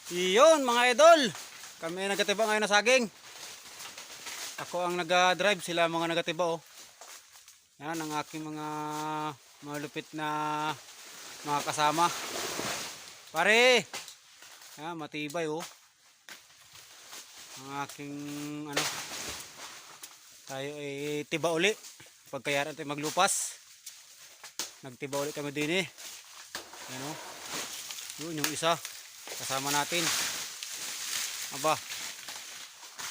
Iyon mga idol, kami ay nagatiba ngayon na saging. Ako ang nag-drive, sila mga nagatiba oh. Yan ang aking mga malupit na mga kasama. Pare, yan, matibay oh. Ang aking ano, tayo ay tiba uli. Pagkayaan tayo maglupas, nagtiba uli kami din eh. Yan oh. Yun yung isa kasama natin. Aba,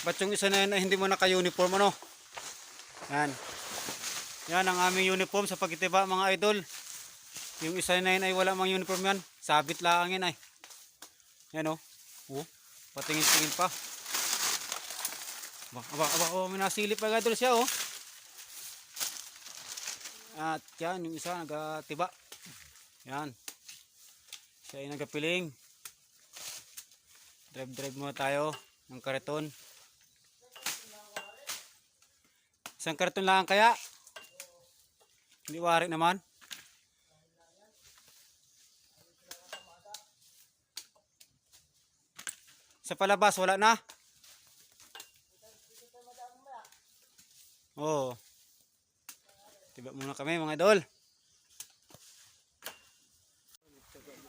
ba't yung isa na yun ay hindi mo naka-uniform ano? Yan. Yan ang aming uniform sa pagtitiba mga idol. Yung isa na yun ay wala mang uniform yan. Sabit lang yan ay. Yan o. Oh. Patingin-tingin pa. Aba, may nasilip mga idol siya oh. At yan, yung isa nagatiba. Yan. Siya ay nagapiling. Drive muna tayo ng kariton. Isang kariton lang kaya? Hindi wari naman. Sa palabas wala na? Oo. Tiba muna kami mga idol.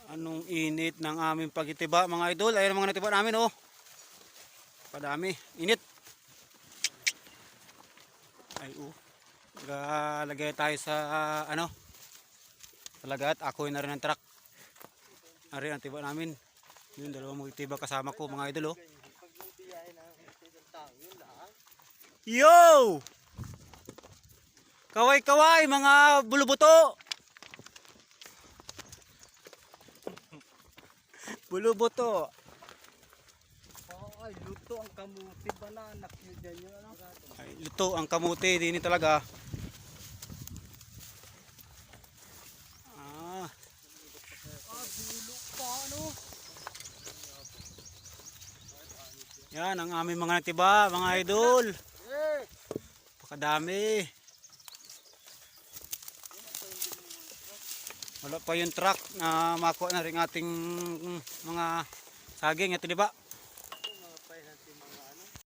Anong init ng aming pagtitiba mga idol. Ayan ang mga natiba namin oh. Padami. Init. Ay oh. Lagay tayo sa ano. Talaga at ako na rin ang truck. Ari ang tiba namin. Yung dalawang magtiba kasama ko mga idol oh. Yo! Kaway-kaway mga bulubuto. Bulubuto. Ay, luto ang kamuti ba na anak nyo dyan yun ano? Ay, luto ang kamuti din talaga. Dulo pa ano? Yan ang aming mga natiba mga idol. Pakadami. Wala pa yung truck na makuha na rin ating mga saging. Ito diba?